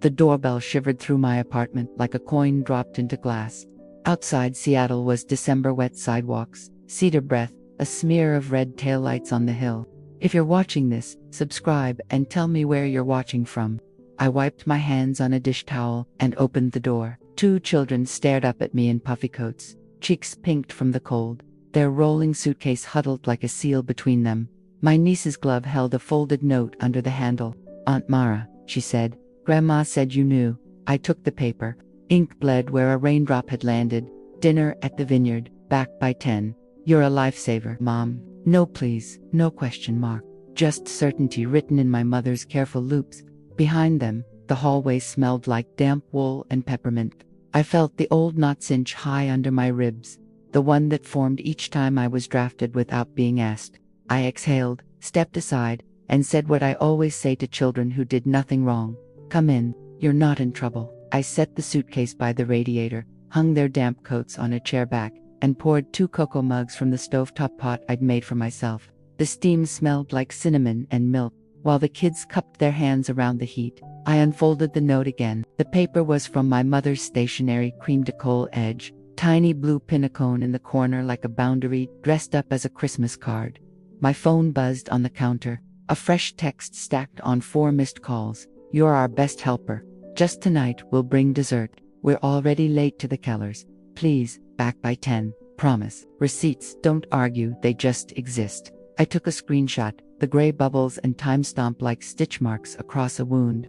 The doorbell shivered through my apartment like a coin dropped into glass. Outside Seattle was December wet sidewalks, cedar breath, a smear of red taillights on the hill. If you're watching this, subscribe and tell me where you're watching from. I wiped my hands on a dish towel and opened the door. 2 children stared up at me in puffy coats, cheeks pinked from the cold, their rolling suitcase huddled like a seal between them. My niece's glove held a folded note under the handle. "Aunt Mara," she said, "Grandma said you knew." I took the paper. Ink bled where a raindrop had landed. "Dinner at the Vineyard, back by 10. You're a lifesaver, Mom." "No please, no question mark. Just certainty written in my mother's careful loops." Behind them, the hallway smelled like damp wool and peppermint. I felt the old knots inch high under my ribs, the one that formed each time I was drafted without being asked. I exhaled, stepped aside, and said what I always say to children who did nothing wrong. "Come in, you're not in trouble." I set the suitcase by the radiator, hung their damp coats on a chair back, and poured 2 cocoa mugs from the stovetop pot I'd made for myself. The steam smelled like cinnamon and milk. While the kids cupped their hands around the heat, I unfolded the note again. The paper was from my mother's stationery cream de coal edge, tiny blue pinacone in the corner like a boundary dressed up as a Christmas card. My phone buzzed on the counter, a fresh text stacked on 4 missed calls. "You're our best helper. Just tonight we'll bring dessert. We're already late to the Kellers. Please, back by 10. Promise." Receipts don't argue, they just exist. I took a screenshot, the gray bubbles and time stomp like stitch marks across a wound.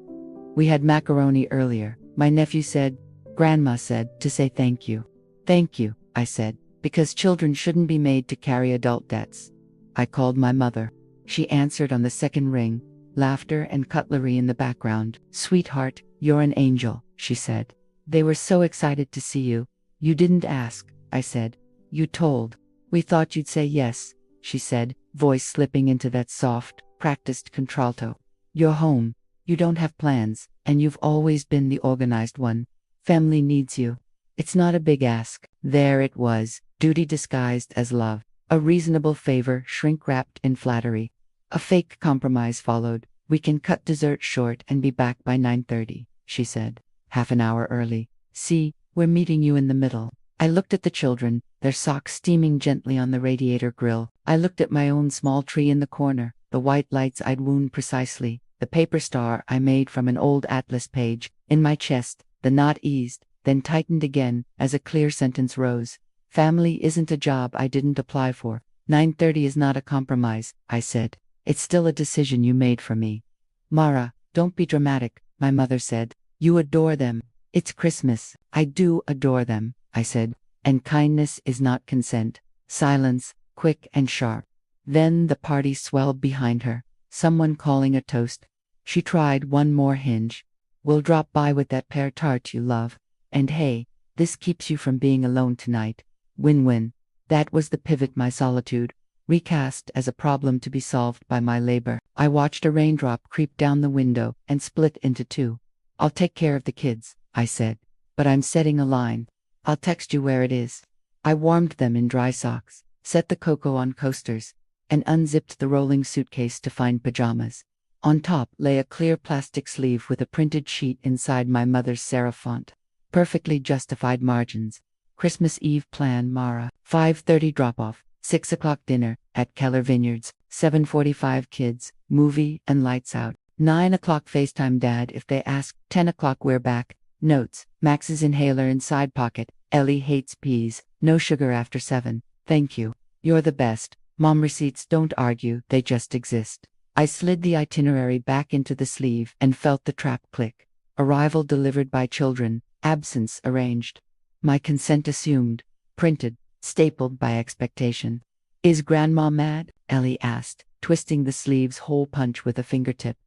"We had macaroni earlier," my nephew said. "Grandma said to say thank you." "Thank you," I said, "because children shouldn't be made to carry adult debts." I called my mother. She answered on the second ring, laughter and cutlery in the background. "Sweetheart, you're an angel," she said. "They were so excited to see you." "You didn't ask," I said. "You told." "We thought you'd say yes," she said, voice slipping into that soft, practiced contralto. "You're home. You don't have plans, and you've always been the organized one. Family needs you. It's not a big ask." There it was, duty disguised as love, a reasonable favor shrink-wrapped in flattery. A fake compromise followed. "We can cut dessert short and be back by 9:30, she said. "Half an hour early. See, we're meeting you in the middle." I looked at the children, their socks steaming gently on the radiator grill. I looked at my own small tree in the corner, the white lights I'd wound precisely, the paper star I made from an old atlas page. In my chest, the knot eased, then tightened again as a clear sentence rose. "Family isn't a job I didn't apply for. 9:30 is not a compromise," I said. "It's still a decision you made for me." "Mara, don't be dramatic," my mother said. "You adore them. It's Christmas." "I do adore them," I said, "and kindness is not consent." Silence, quick and sharp. Then the party swelled behind her, someone calling a toast. She tried one more hinge. "We'll drop by with that pear tart you love. And hey, this keeps you from being alone tonight." Win-win. That was the pivot my solitude, recast as a problem to be solved by my labor. I watched a raindrop creep down the window and split into 2. "I'll take care of the kids," I said, "but I'm setting a line. I'll text you where it is." I warmed them in dry socks, set the cocoa on coasters, and unzipped the rolling suitcase to find pajamas. On top lay a clear plastic sleeve with a printed sheet inside my mother's serif font. Perfectly justified margins. Christmas Eve plan, Mara. 5:30 drop-off, 6 o'clock dinner at Keller Vineyards, 7:45 kids, movie and lights out. 9 o'clock FaceTime Dad if they ask. 10 o'clock we're back. Notes, Max's inhaler in side pocket. Ellie hates peas. No sugar after 7. Thank you. You're the best. Mom. Receipts don't argue, they just exist. I slid the itinerary back into the sleeve and felt the trap click. Arrival delivered by children, absence arranged. My consent assumed, printed, stapled by expectation. "Is Grandma mad?" Ellie asked, twisting the sleeve's hole punch with a fingertip.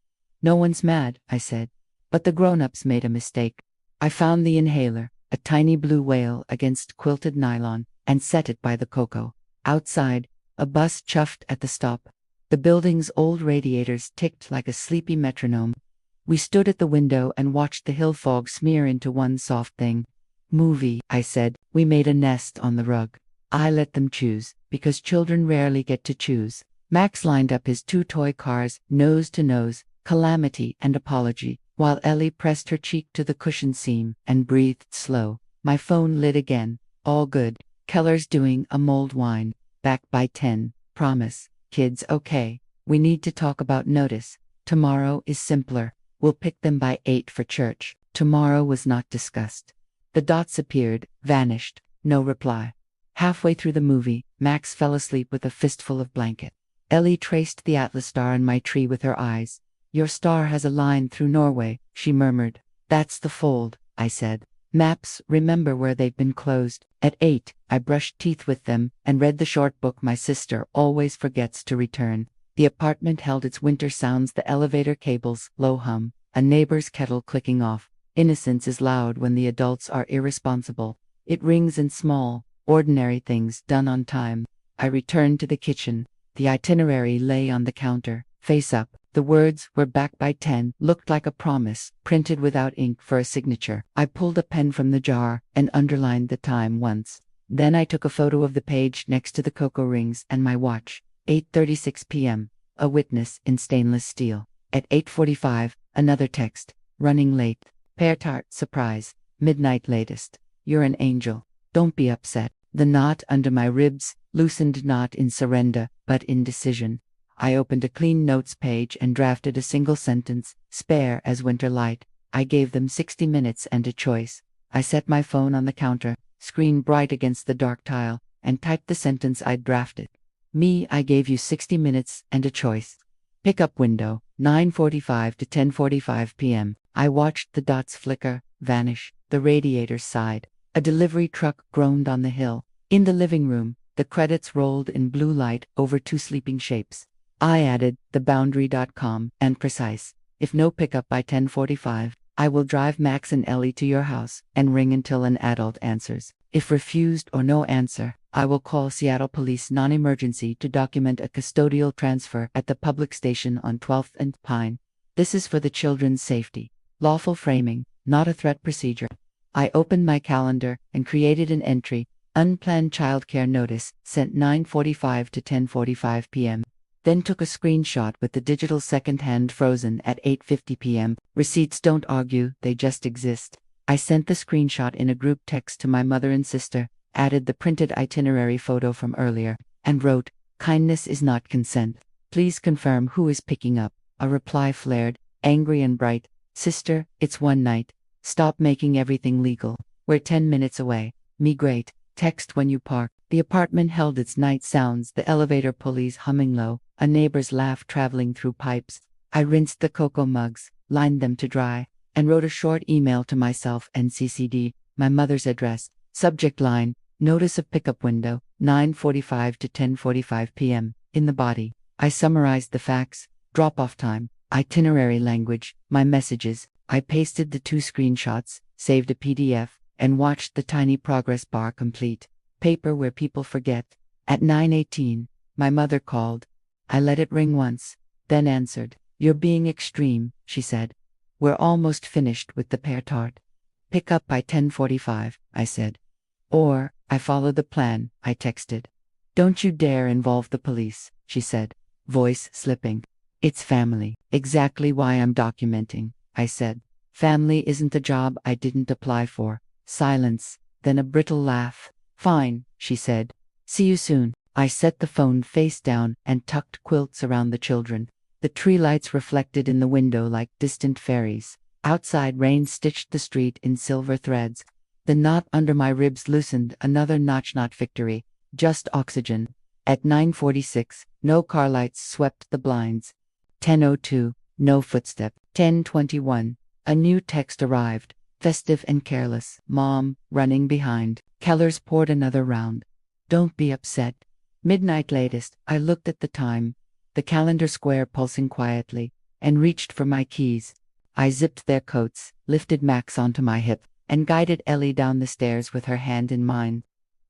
"No one's mad," I said. "But the grown-ups made a mistake." I found the inhaler, a tiny blue whale against quilted nylon, and set it by the cocoa. Outside, a bus chuffed at the stop. The building's old radiators ticked like a sleepy metronome. We stood at the window and watched the hill fog smear into one soft thing. "Movie," I said. We made a nest on the rug. I let them choose, because children rarely get to choose. Max lined up his 2 toy cars, nose to nose, calamity and apology. while Ellie pressed her cheek to the cushion seam and breathed slow. My phone lit again. All good. Keller's doing a mulled wine. Back by 10. Promise. Kids okay. We need to talk about notice. Tomorrow is simpler. We'll pick them by 8 for church. Tomorrow was not discussed. The dots appeared, vanished. No reply. Halfway through the movie, Max fell asleep with a fistful of blanket. Ellie traced the Atlas star in my tree with her eyes. Your star has a line through Norway, she murmured. That's the fold, I said. Maps remember where they've been closed. At 8, I brushed teeth with them and read the short book my sister always forgets to return. The apartment held its winter sounds, the elevator cables, low hum, a neighbor's kettle clicking off. Innocence is loud when the adults are irresponsible. It rings in small, ordinary things done on time. I returned to the kitchen. The itinerary lay on the counter, face up. The words were back by 10, looked like a promise, printed without ink for a signature. I pulled a pen from the jar and underlined the time once. Then I took a photo of the page next to the cocoa rings and my watch. 8:36 p.m. A witness in stainless steel. At 8:45, another text. Running late. Pear tart surprise. Midnight latest. You're an angel. Don't be upset. The knot under my ribs loosened not in surrender, but in decision. I opened a clean notes page and drafted a single sentence, spare as winter light. I gave them 60 minutes and a choice. I set my phone on the counter, screen bright against the dark tile, and typed the sentence I'd drafted. Me, I gave you 60 minutes and a choice. Pickup window, 9:45 to 10:45 p.m. I watched the dots flicker, vanish. The radiator sighed. A delivery truck groaned on the hill. In the living room, the credits rolled in blue light over 2 sleeping shapes. I added theboundary.com and precise. If no pickup by 10:45, I will drive Max and Ellie to your house and ring until an adult answers. If refused or no answer, I will call Seattle Police non-emergency to document a custodial transfer at the public station on 12th and Pine. This is for the children's safety. Lawful framing, not a threat procedure. I opened my calendar and created an entry. Unplanned childcare notice, sent 9:45 to 10:45 p.m. Then took a screenshot with the digital second-hand frozen at 8:50 p.m. Receipts don't argue, they just exist. I sent the screenshot in a group text to my mother and sister, added the printed itinerary photo from earlier, and wrote, kindness is not consent. Please confirm who is picking up. A reply flared, angry and bright. Sister, it's one night. Stop making everything legal. We're 10 minutes away. Me great. Text when you park. The apartment held its night sounds, the elevator pulleys humming low, a neighbor's laugh traveling through pipes. I rinsed the cocoa mugs, lined them to dry, and wrote a short email to myself and CC'd my mother's address. Subject line, notice of pickup window, 9:45 to 10:45 p.m. In the body, I summarized the facts, drop-off time, itinerary language, my messages. I pasted the 2 screenshots, saved a PDF, and watched the tiny progress bar complete. Paper where people forget. At 9:18, my mother called. I let it ring once, then answered. You're being extreme, she said. We're almost finished with the pear tart. Pick up by 10:45, I said. Or, I follow the plan, I texted. Don't you dare involve the police, she said, voice slipping. It's family. Exactly why I'm documenting, I said. Family isn't a job I didn't apply for. Silence, then a brittle laugh. Fine, she said. See you soon. I set the phone face down and tucked quilts around the children. The tree lights reflected in the window like distant fairies. Outside, rain stitched the street in silver threads. The knot under my ribs loosened, another notch, not victory, just oxygen. At 9:46, no car lights swept the blinds. 10:02, no footstep. 10:21, a new text arrived, festive and careless. Mom, running behind. Keller's poured another round. Don't be upset. Midnight latest. I looked at the time, the calendar square pulsing quietly, and reached for my keys. I zipped their coats, lifted Max onto my hip, and guided Ellie down the stairs with her hand in mine.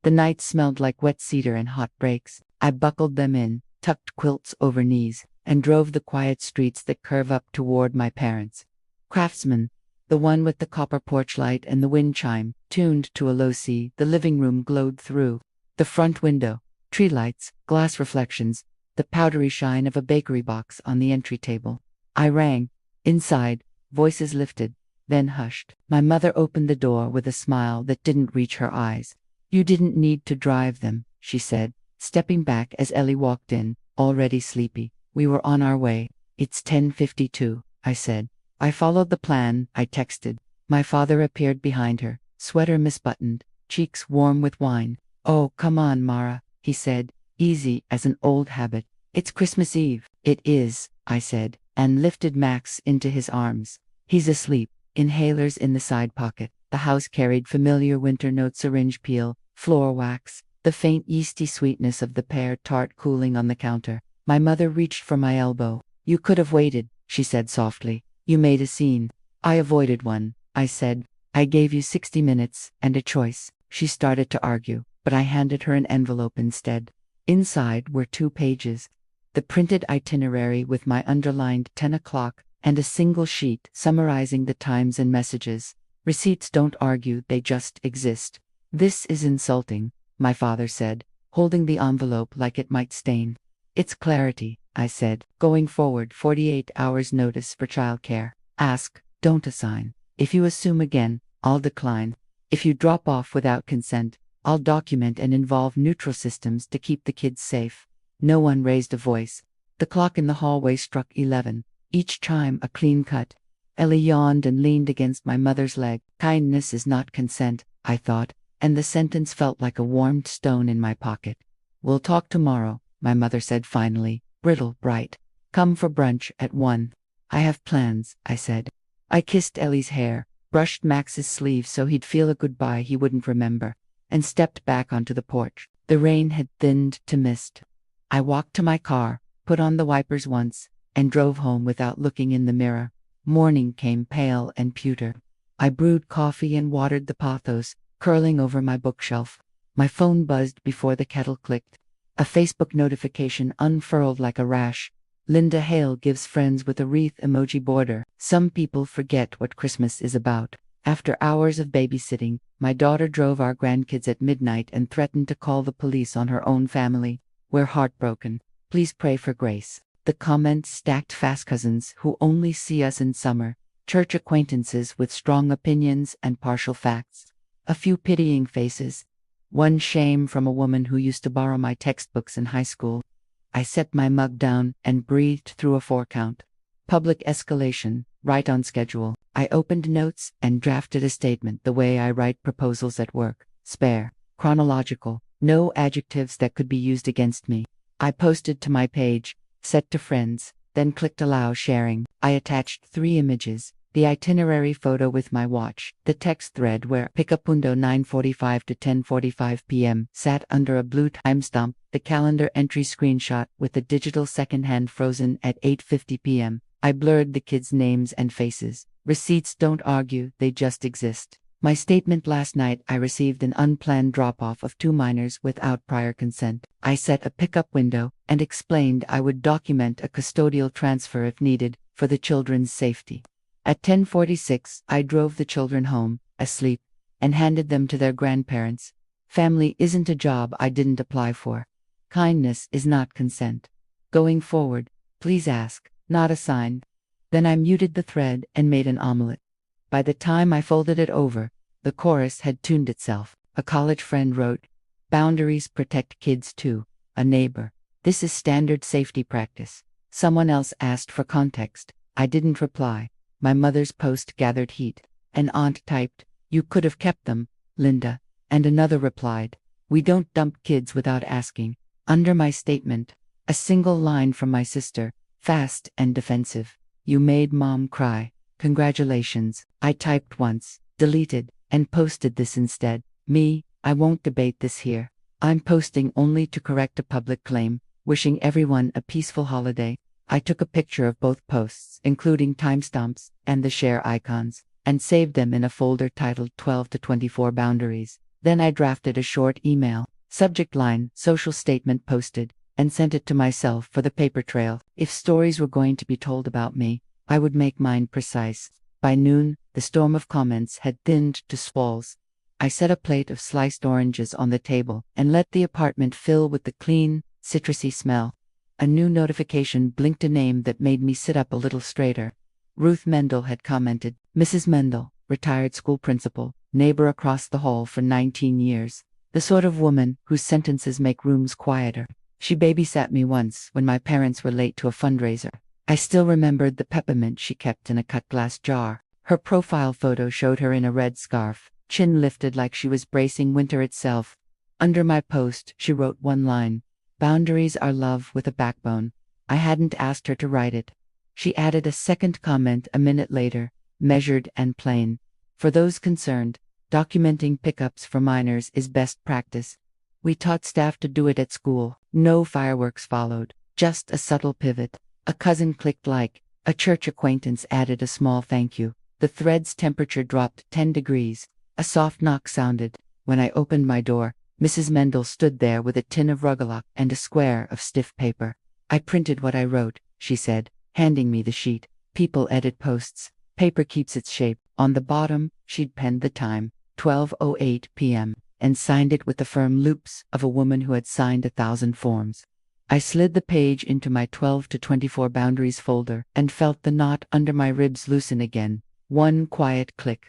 The night smelled like wet cedar and hot breaks. I buckled them in, tucked quilts over knees, and drove the quiet streets that curve up toward my parents. Craftsman, the one with the copper porch light and the wind chime, tuned to a low C. The living room glowed through the front window, tree lights, glass reflections, the powdery shine of a bakery box on the entry table. I rang. Inside, Voices lifted, then hushed. My mother opened the door with a smile that didn't reach her eyes. You didn't need to drive them, she said, stepping back as Ellie walked in, already sleepy. We were on our way. It's 10:52, I said. I followed the plan, I texted. My father appeared behind her, sweater misbuttoned, cheeks warm with wine. Oh, come on, Mara, he said, easy as an old habit. It's Christmas Eve. It is, I said, and lifted Max into his arms. He's asleep, inhalers in the side pocket. The house carried familiar winter note syringe peel, floor wax, the faint yeasty sweetness of the pear tart cooling on the counter. My mother reached for my elbow. You could have waited, she said softly. You made a scene. I avoided one, I said. I gave you 60 minutes and a choice. She started to argue, but I handed her an envelope instead. Inside were 2 pages. The printed itinerary with my underlined 10 o'clock and a single sheet summarizing the times and messages. Receipts don't argue, they just exist. This is insulting, my father said, holding the envelope like it might stain. It's clarity, I said. Going forward, 48 hours notice for childcare. Ask, don't assign. If you assume again, I'll decline. If you drop off without consent, I'll document and involve neutral systems to keep the kids safe. No one raised a voice. The clock in the hallway struck 11, each chime a clean cut. Ellie yawned and leaned against my mother's leg. Kindness is not consent, I thought, and the sentence felt like a warmed stone in my pocket. We'll talk tomorrow, my mother said finally, brittle bright. Come for brunch at 1. I have plans, I said. I kissed Ellie's hair, brushed Max's sleeve so he'd feel a goodbye he wouldn't remember, and stepped back onto the porch. The rain had thinned to mist. I walked to my car, put on the wipers once, and drove home without looking in the mirror. Morning came pale and pewter. I brewed coffee and watered the pothos, curling over my bookshelf. My phone buzzed before the kettle clicked. A Facebook notification unfurled like a rash. Linda Hale gives friends with a wreath emoji border. Some people forget what Christmas is about. After hours of babysitting, my daughter drove our grandkids at midnight and threatened to call the police on her own family. We're heartbroken. Please pray for grace. The comments stacked fast. Cousins who only see us in summer, church acquaintances with strong opinions and partial facts, a few pitying faces, one shame from a woman who used to borrow my textbooks in high school. I set my mug down and breathed through a 4-count. Public escalation, right on schedule. I opened notes and drafted a statement the way I write proposals at work. Spare, chronological, no adjectives that could be used against me. I posted to my page, set to friends, then clicked allow sharing. I attached 3 images. The itinerary photo with my watch, the text thread where Picapundo 9:45 to 10:45 p.m. sat under a blue timestamp, the calendar entry screenshot with the digital secondhand frozen at 8:50 p.m. I blurred the kids' names and faces. Receipts don't argue, they just exist. My statement last night: I received an unplanned drop-off of 2 minors without prior consent. I set a pickup window and explained I would document a custodial transfer if needed, for the children's safety. At 10:46, I drove the children home, asleep, and handed them to their grandparents. Family isn't a job I didn't apply for. Kindness is not consent. Going forward, please ask, not assign. Then I muted the thread and made an omelet. By the time I folded it over, the chorus had tuned itself. A college friend wrote, "Boundaries protect kids too." A neighbor, "This is standard safety practice." Someone else asked for context. I didn't reply. My mother's post gathered heat. An aunt typed, "You could have kept them, Linda." And another replied, "We don't dump kids without asking." Under my statement, a single line from my sister, fast and defensive. "You made Mom cry. Congratulations." I typed once, deleted, and posted this instead. Me, I won't debate this here. I'm posting only to correct a public claim, wishing everyone a peaceful holiday. I took a picture of both posts, including timestamps and the share icons, and saved them in a folder titled 12 to 24 Boundaries. Then I drafted a short email, subject line, social statement posted, and sent it to myself for the paper trail. If stories were going to be told about me, I would make mine precise. By noon, the storm of comments had thinned to squalls. I set a plate of sliced oranges on the table and let the apartment fill with the clean, citrusy smell. A new notification blinked, a name that made me sit up a little straighter. Ruth Mendel had commented. Mrs. Mendel, retired school principal, neighbor across the hall for 19 years. The sort of woman whose sentences make rooms quieter. She babysat me once when my parents were late to a fundraiser. I still remembered the peppermint she kept in a cut glass jar. Her profile photo showed her in a red scarf, chin lifted like she was bracing winter itself. Under my post, she wrote one line. Boundaries are love with a backbone. I hadn't asked her to write it. She added a second comment a minute later, measured and plain. For those concerned, documenting pickups for minors is best practice. We taught staff to do it at school. No fireworks followed, just a subtle pivot. A cousin clicked like. A church acquaintance added a small thank you. The thread's temperature dropped 10 degrees. A soft knock sounded. When I opened my door, Mrs. Mendel stood there with a tin of Rugalock and a square of stiff paper. I printed what I wrote, she said, handing me the sheet. People edit posts. Paper keeps its shape. On the bottom, she'd penned the time, 12:08 p.m., and signed it with the firm loops of a woman who had signed 1,000 forms. I slid the page into my 12 to 24 boundaries folder and felt the knot under my ribs loosen again. One quiet click.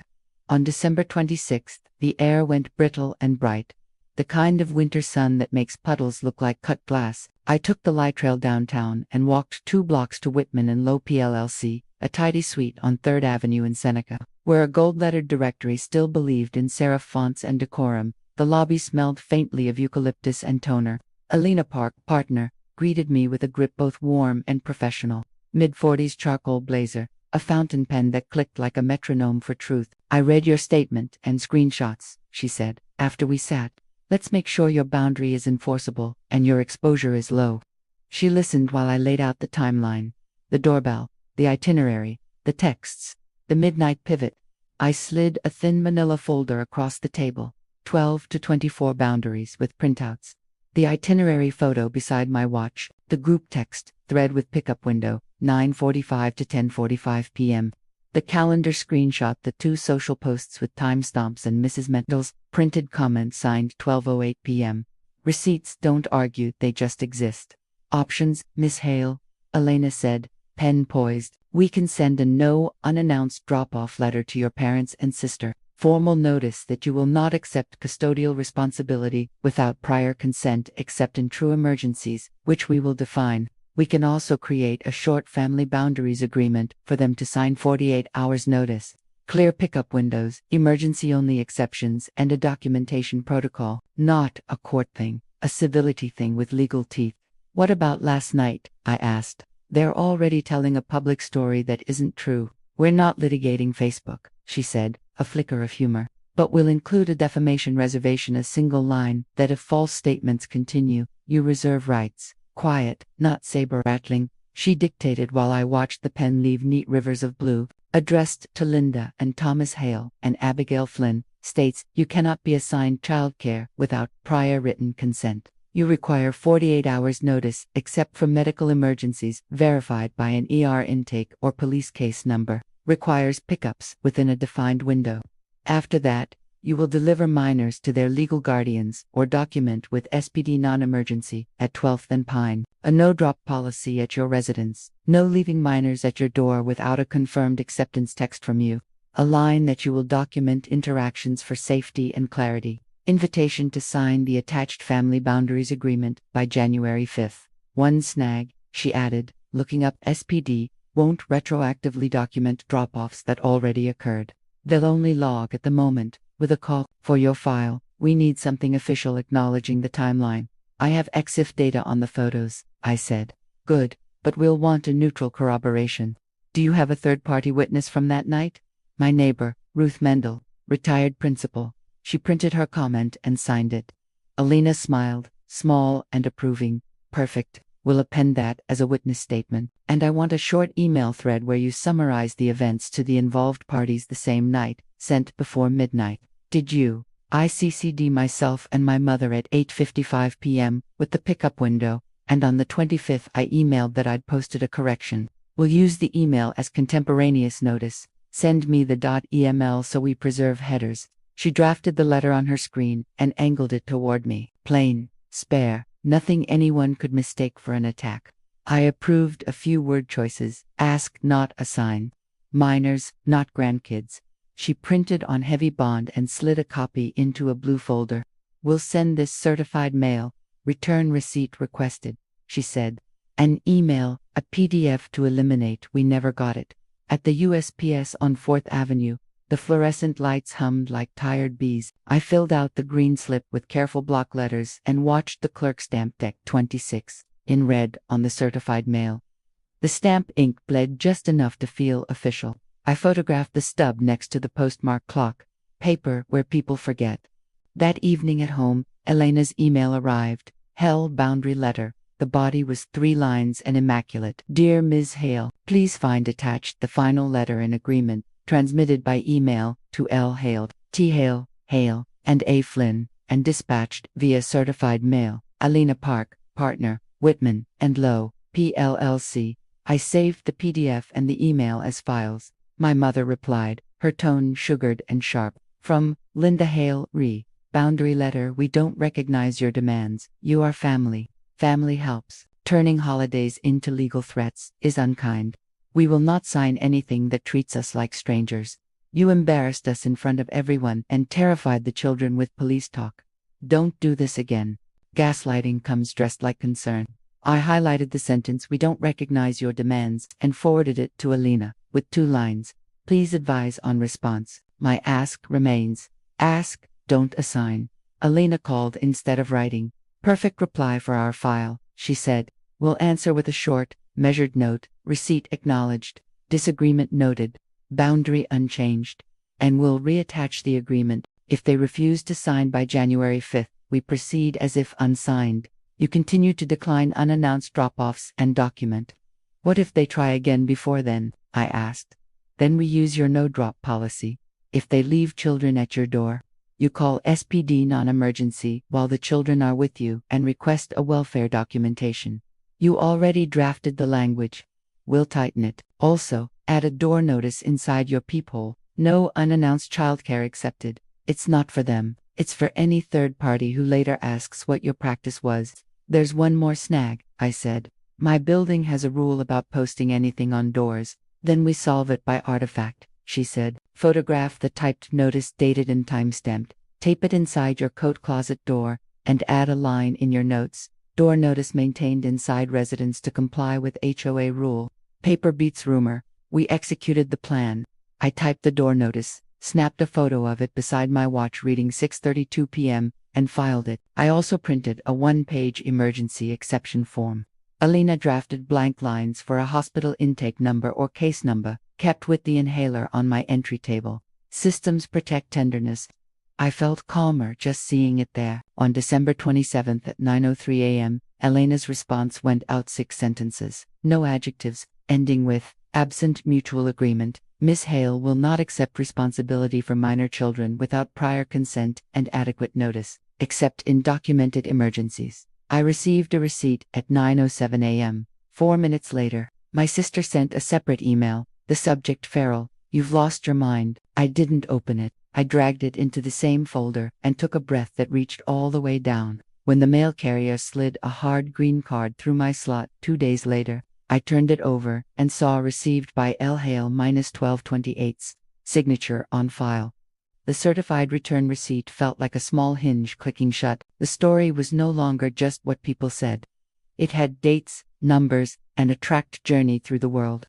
On December 26th, the air went brittle and bright. The kind of winter sun that makes puddles look like cut glass. I took the light trail downtown and walked 2 blocks to Whitman and Low PLLC, a tidy suite on 3rd Avenue in Seneca, where a gold-lettered directory still believed in serif fonts and decorum. The lobby smelled faintly of eucalyptus and toner. Alina Park, partner, greeted me with a grip both warm and professional. Mid-40s charcoal blazer, a fountain pen that clicked like a metronome for truth. I read your statement and screenshots, she said, after we sat. Let's make sure your boundary is enforceable and your exposure is low. She listened while I laid out the timeline. The doorbell, the itinerary, the texts, the midnight pivot. I slid a thin manila folder across the table, 12 to 24 boundaries with printouts. The itinerary photo beside my watch, the group text, thread with pickup window, 9:45 to 10:45 p.m. The calendar screenshot, the 2 social posts with timestamps and Mrs. Mendel's printed comment signed 12:08 p.m. Receipts don't argue, they just exist. Options, Miss Hale, Elena said, pen poised. We can send a no unannounced drop-off letter to your parents and sister. Formal notice that you will not accept custodial responsibility without prior consent except in true emergencies, which we will define. We can also create a short family boundaries agreement for them to sign 48 hours notice. Clear pickup windows, emergency-only exceptions, and a documentation protocol. Not a court thing, a civility thing with legal teeth. What about last night? I asked. They're already telling a public story that isn't true. We're not litigating Facebook, she said, a flicker of humor. But we'll include a defamation reservation, a single line, that if false statements continue, you reserve rights. Quiet, not saber-rattling, she dictated while I watched the pen leave neat rivers of blue. Addressed to Linda and Thomas Hale and Abigail Flynn, states, you cannot be assigned childcare without prior written consent. You require 48 hours notice except for medical emergencies verified by an ER intake or police case number. Requires pickups within a defined window. After that, you will deliver minors to their legal guardians or document with SPD non-emergency at 12th and Pine. A no-drop policy at your residence. No leaving minors at your door without a confirmed acceptance text from you. A line that you will document interactions for safety and clarity. Invitation to sign the attached family boundaries agreement by January 5th. One snag, she added, looking up SPD, won't retroactively document drop-offs that already occurred. They'll only log at the moment, with a call, for your file, we need something official acknowledging the timeline. I have EXIF data on the photos, I said. Good, but we'll want a neutral corroboration. Do you have a third-party witness from that night? My neighbor, Ruth Mendel, retired principal. She printed her comment and signed it. Alina smiled, small and approving. Perfect. We'll append that as a witness statement. And I want a short email thread where you summarize the events to the involved parties the same night, sent before midnight. Did you? I CC'd myself and my mother at 8:55 p.m. with the pickup window, and on the 25th I emailed that I'd posted a correction. We'll use the email as contemporaneous notice. Send me the .eml so we preserve headers. She drafted the letter on her screen and angled it toward me. Plain, spare, nothing anyone could mistake for an attack. I approved a few word choices. Ask, not assign. Minors, not grandkids. She printed on heavy bond and slid a copy into a blue folder. We'll send this certified mail. Return receipt requested, she said. An email, a PDF to eliminate. We never got it. At the USPS on 4th Avenue, the fluorescent lights hummed like tired bees. I filled out the green slip with careful block letters and watched the clerk stamp Deck 26 in red on the certified mail. The stamp ink bled just enough to feel official. I photographed the stub next to the postmark clock. Paper where people forget. That evening at home, Elena's email arrived. Hell boundary letter. The body was 3 lines and immaculate. Dear Ms. Hale, please find attached the final letter in agreement, transmitted by email to L. Hale, T. Hale, Hale, and A. Flynn, and dispatched via certified mail. Alina Park, partner, Whitman and Lowe, PLLC. I saved the PDF and the email as files. My mother replied, her tone sugared and sharp. From Linda Hale, Re. Boundary letter. We don't recognize your demands. You are family. Family helps. Turning holidays into legal threats is unkind. We will not sign anything that treats us like strangers. You embarrassed us in front of everyone and terrified the children with police talk. Don't do this again. Gaslighting comes dressed like concern. I highlighted the sentence, we don't recognize your demands, and forwarded it to Alina, with 2 lines. Please advise on response. My ask remains. Ask, don't assign. Alina called instead of writing. Perfect reply for our file, she said. We'll answer with a short, measured note, receipt acknowledged, disagreement noted, boundary unchanged. And we'll reattach the agreement. If they refuse to sign by January 5th, we proceed as if unsigned. You continue to decline unannounced drop-offs and document. What if they try again before then? I asked. Then we use your no-drop policy. If they leave children at your door, you call SPD non-emergency while the children are with you and request a welfare documentation. You already drafted the language. We'll tighten it. Also, add a door notice inside your peephole. No unannounced childcare accepted. It's not for them. It's for any third party who later asks what your practice was. There's one more snag, I said. My building has a rule about posting anything on doors. Then we solve it by artifact, she said. Photograph the typed notice dated and time-stamped. Tape it inside your coat closet door, and add a line in your notes. Door notice maintained inside residence to comply with HOA rule. Paper beats rumor. We executed the plan. I typed the door notice, snapped a photo of it beside my watch reading 6:32 p.m., and filed it. I also printed a 1-page emergency exception form. Alina drafted blank lines for a hospital intake number or case number, kept with the inhaler on my entry table. Systems protect tenderness. I felt calmer just seeing it there. On December 27th at 9:03 a.m., Elena's response went out 6 sentences. No adjectives, ending with, absent mutual agreement. Ms. Hale will not accept responsibility for minor children without prior consent and adequate notice, except in documented emergencies. I received a receipt at 9:07 a.m. 4 minutes later, my sister sent a separate email. The subject feral, you've lost your mind. I didn't open it. I dragged it into the same folder and took a breath that reached all the way down. When the mail carrier slid a hard green card through my slot 2 days later, I turned it over and saw received by L. Hale -1228, signature on file. The certified return receipt felt like a small hinge clicking shut. The story was no longer just what people said. It had dates, numbers, and a tracked journey through the world.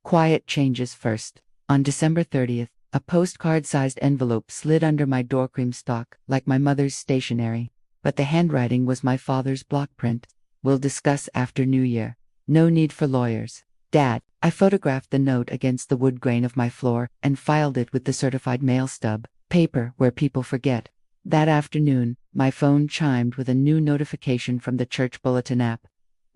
Quiet changes first. On December 30th, a postcard-sized envelope slid under my door cream stock, like my mother's stationery. But the handwriting was my father's block print. We'll discuss after New Year. No need for lawyers. Dad, I photographed the note against the wood grain of my floor and filed it with the certified mail stub. Paper where people forget. That afternoon, my phone chimed with a new notification from the church bulletin app.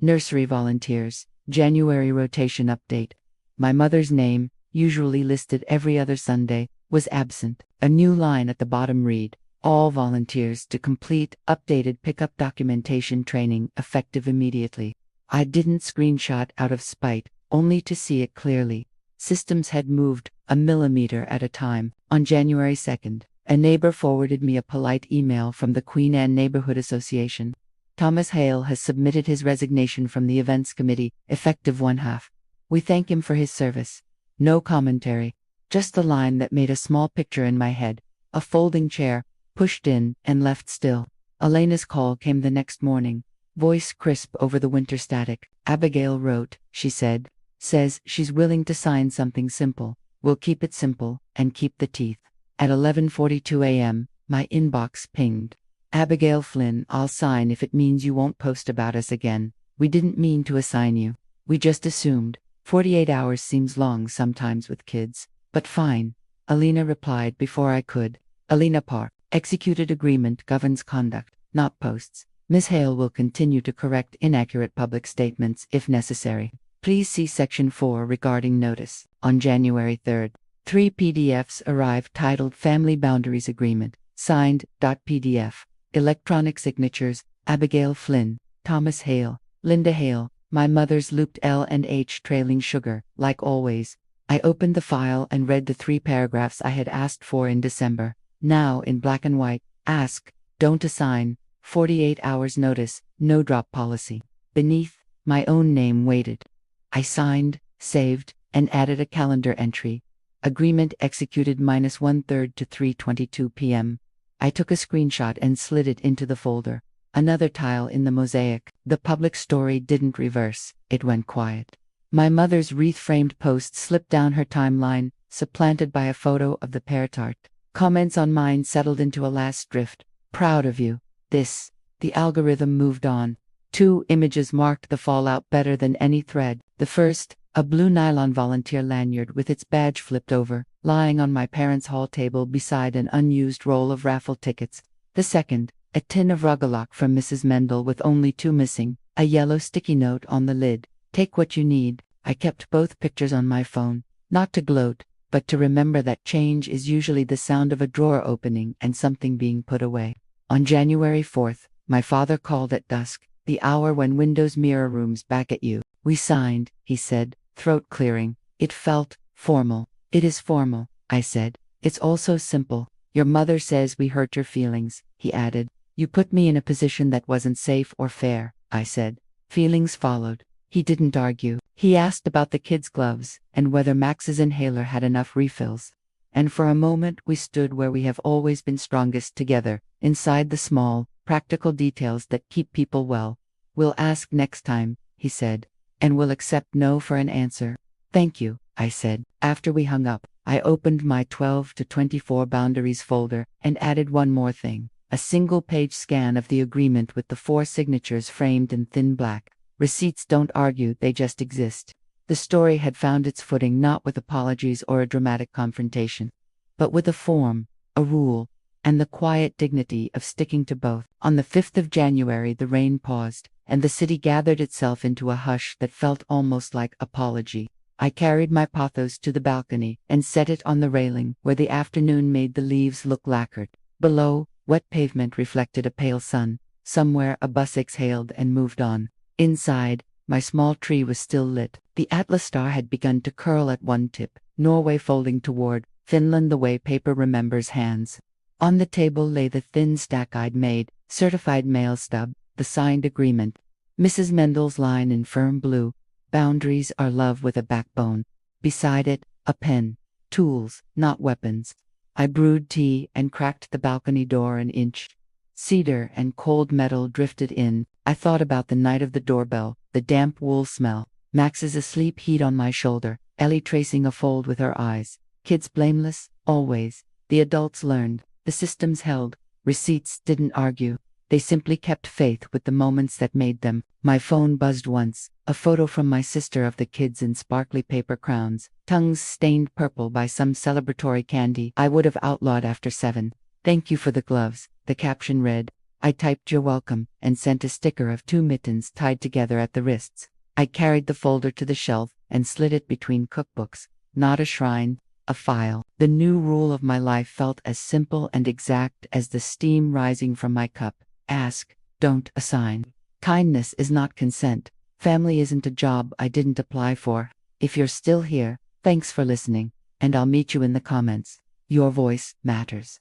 Nursery volunteers, January rotation update. My mother's name, usually listed every other Sunday, was absent. A new line at the bottom read, all volunteers to complete updated pickup documentation training effective immediately. I didn't screenshot out of spite, only to see it clearly. Systems had moved a millimeter at a time. On January 2nd, a neighbor forwarded me a polite email from the Queen Anne Neighborhood Association. Thomas Hale has submitted his resignation from the events committee, effective 1/2. We thank him for his service. No commentary. Just the line that made a small picture in my head. A folding chair, pushed in and left still. Elena's call came the next morning. Voice crisp over the winter static. Abigail wrote, she said. Says she's willing to sign something simple. We'll keep it simple, and keep the teeth. At 11:42 a.m., my inbox pinged. Abigail Flynn, I'll sign if it means you won't post about us again. We didn't mean to assign you. We just assumed. 48 hours seems long sometimes with kids. But fine. Alina replied before I could. Alina Park. Executed agreement governs conduct, not posts. Ms. Hale will continue to correct inaccurate public statements if necessary. Please see Section 4 regarding notice. On January 3rd, 3 PDFs arrived titled Family Boundaries Agreement, signed, .pdf. Electronic signatures, Abigail Flynn, Thomas Hale, Linda Hale, my mother's looped L and H trailing sugar, like always. I opened the file and read the 3 paragraphs I had asked for in December. Now in black and white, ask, don't assign, 48 hours notice, no drop policy. Beneath, my own name waited. I signed, saved, and added a calendar entry. Agreement executed -1/3 to 3:22 p.m. I took a screenshot and slid it into the folder. Another tile in the mosaic. The public story didn't reverse, it went quiet. My mother's wreath-framed post slipped down her timeline, supplanted by a photo of the pear tart. Comments on mine settled into a last drift. Proud of you. This. The algorithm moved on. 2 images marked the fallout better than any thread. The first, a blue nylon volunteer lanyard with its badge flipped over, lying on my parents' hall table beside an unused roll of raffle tickets. The second, a tin of Rugalock from Mrs. Mendel with only 2 missing, a yellow sticky note on the lid. Take what you need. I kept both pictures on my phone, not to gloat, but to remember that change is usually the sound of a drawer opening and something being put away. On January 4th, my father called at dusk, the hour when Windows mirror rooms back at you. We signed, he said, throat clearing. It felt formal. It is formal, I said. It's also simple. Your mother says we hurt your feelings, he added. You put me in a position that wasn't safe or fair, I said. Feelings followed. He didn't argue. He asked about the kids' gloves, and whether Max's inhaler had enough refills. And for a moment we stood where we have always been strongest together, inside the small, practical details that keep people well. We'll ask next time, he said, and we'll accept no for an answer. Thank you, I said. After we hung up, I opened my 12 to 24 boundaries folder and added one more thing. A single-page scan of the agreement with the 4 signatures framed in thin black. Receipts don't argue, they just exist. The story had found its footing not with apologies or a dramatic confrontation, but with a form, a rule, and the quiet dignity of sticking to both. On the 5th of January the rain paused, and the city gathered itself into a hush that felt almost like apology. I carried my pothos to the balcony and set it on the railing where the afternoon made the leaves look lacquered. Below, wet pavement reflected a pale sun. Somewhere a bus exhaled and moved on. Inside, my small tree was still lit. The Atlas star had begun to curl at one tip, Norway folding toward Finland the way paper remembers hands. On the table lay the thin stack I'd made, certified mail stub, the signed agreement. Mrs. Mendel's line in firm blue, boundaries are love with a backbone. Beside it, a pen. Tools, not weapons. I brewed tea and cracked the balcony door an inch. Cedar and cold metal drifted in. I thought about the night of the doorbell, the damp wool smell, Max's asleep heat on my shoulder, Ellie tracing a fold with her eyes. Kids blameless, always. The adults learned. The systems held. Receipts didn't argue. They simply kept faith with the moments that made them. My phone buzzed once, a photo from my sister of the kids in sparkly paper crowns, tongues stained purple by some celebratory candy I would have outlawed after 7. Thank you for the gloves, the caption read. I typed "You're welcome" and sent a sticker of 2 mittens tied together at the wrists. I carried the folder to the shelf and slid it between cookbooks. Not a shrine, a file. The new rule of my life felt as simple and exact as the steam rising from my cup. Ask, don't assign. Kindness is not consent. Family isn't a job I didn't apply for. If you're still here, thanks for listening, and I'll meet you in the comments. Your voice matters.